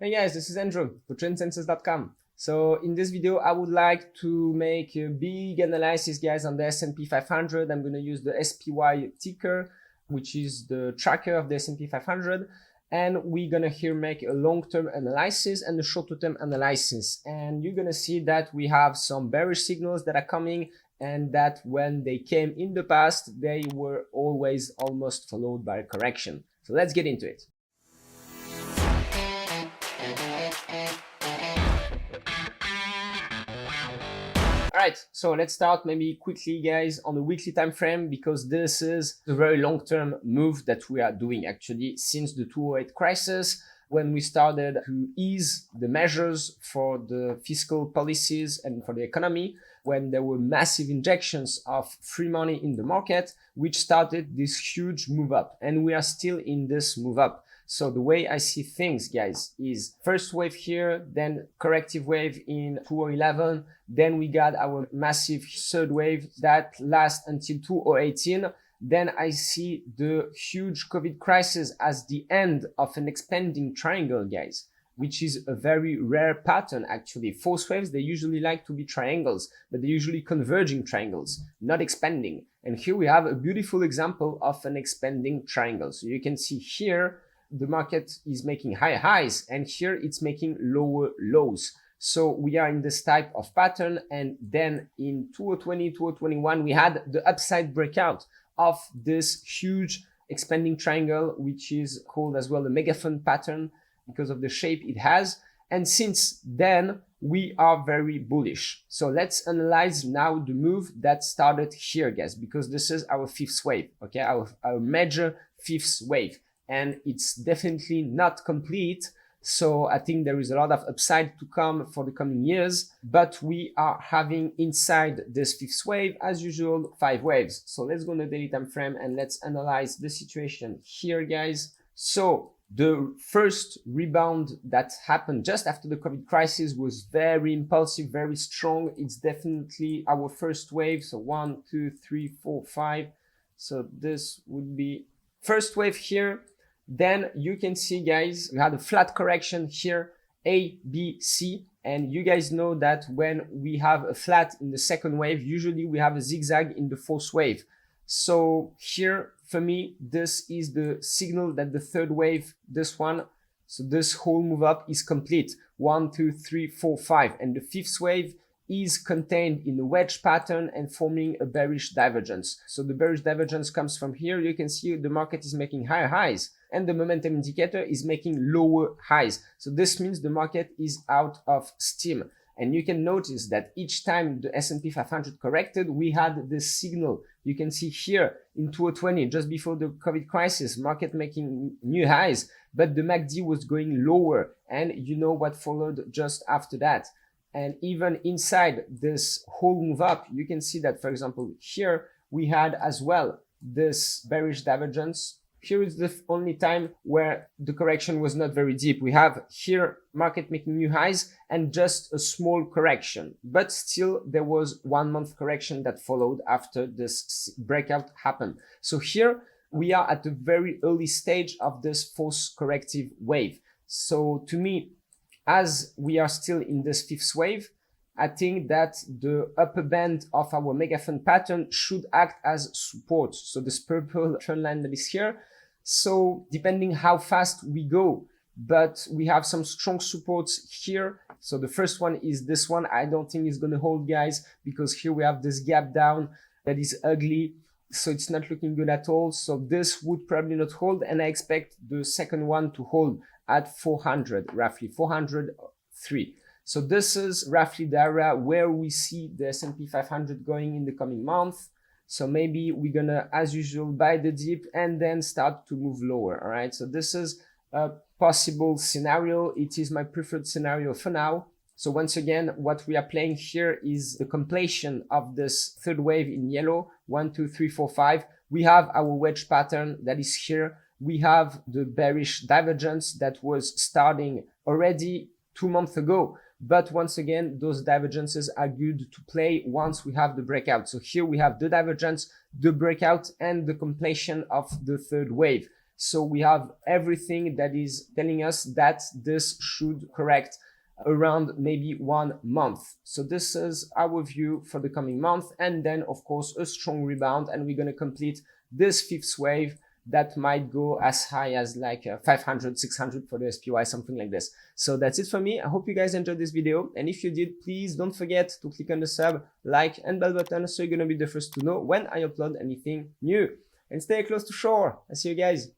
Hey guys, this is Andrew for TRENDLINES.com. So in this video, I would like to make a big analysis, guys, on the S&P 500. I'm going to use the SPY ticker, which is the tracker of the S&P 500. And we're going to here make a long-term analysis and a short-term analysis. And you're going to see that we have some bearish signals that are coming, and that when they came in the past, they were always almost followed by a correction. So let's get into it. Alright, so let's start maybe quickly, guys, on the weekly time frame, because this is a very long-term move that we are doing actually since the 2008 crisis, when we started to ease the measures for the fiscal policies and for the economy, when there were massive injections of free money in the market, which started this huge move up, and we are still in this move up. So the way I see things, guys, is first wave here, then corrective wave in 2011, then we got our massive third wave that lasts until 2018. Then I see the huge COVID crisis as the end of an expanding triangle, guys, which is a very rare pattern actually. Fourth waves, they usually like to be triangles, but they're usually converging triangles, not expanding. And here we have a beautiful example of an expanding triangle. So you can see here, the market is making higher highs, and here it's making lower lows. So we are in this type of pattern. And then in 2020, 2021, we had the upside breakout of this huge expanding triangle, which is called as well the megaphone pattern because of the shape it has. And since then, we are very bullish. So let's analyze now the move that started here, guys, because this is our fifth wave, okay, our major fifth wave. And it's definitely not complete. So I think there is a lot of upside to come for the coming years, but we are having inside this fifth wave, as usual, 5 waves. So let's go on the daily time frame and let's analyze the situation here, guys. So the first rebound that happened just after the COVID crisis was very impulsive, very strong. It's definitely our first wave. So 1, 2, 3, 4, 5. So this would be first wave here. Then you can see, guys, we had a flat correction here, A, B, C. And you guys know that when we have a flat in the second wave, usually we have a zigzag in the fourth wave. So here, for me, this is the signal that the third wave, this one, so this whole move up is complete. 1, 2, 3, 4, 5. And the fifth wave is contained in a wedge pattern and forming a bearish divergence. So the bearish divergence comes from here. You can see the market is making higher highs, and the momentum indicator is making lower highs. So this means the market is out of steam. And you can notice that each time the S&P 500 corrected, we had this signal. You can see here in 2020, just before the COVID crisis, market making new highs, but the MACD was going lower. And you know what followed just after that. And even inside this whole move up, you can see that, for example, here we had as well this bearish divergence. Here is the only time where the correction was not very deep. We have here market making new highs and just a small correction, but still there was 1 month correction that followed after this breakout happened. So here we are at the very early stage of this fourth corrective wave. So to me, as we are still in this fifth wave, I think that the upper band of our megaphone pattern should act as support. So this purple trend line that is here. So depending how fast we go, but we have some strong supports here. So the first one is this one. I don't think it's going to hold, guys, because here we have this gap down that is ugly. So it's not looking good at all. So this would probably not hold. And I expect the second one to hold at 400, roughly 403. So this is roughly the area where we see the S&P 500 going in the coming month. So maybe we're gonna, as usual, buy the dip and then start to move lower. All right. So this is a possible scenario. It is my preferred scenario for now. So once again, what we are playing here is the completion of this third wave in yellow. 1, 2, 3, 4, 5. We have our wedge pattern that is here. We have the bearish divergence that was starting already 2 months ago. But once again, those divergences are good to play once we have the breakout. So here we have the divergence, the breakout, and the completion of the third wave. So we have everything that is telling us that this should correct around maybe 1 month. So this is our view for the coming month, and then of course a strong rebound, and we're going to complete this fifth wave that might go as high as like 500, 600 for the SPY, something like this. So that's it for me. I hope you guys enjoyed this video, and if you did, please don't forget to click on the sub, like and bell button so you're going to be the first to know when I upload anything new. And stay close to shore. I'll see you guys.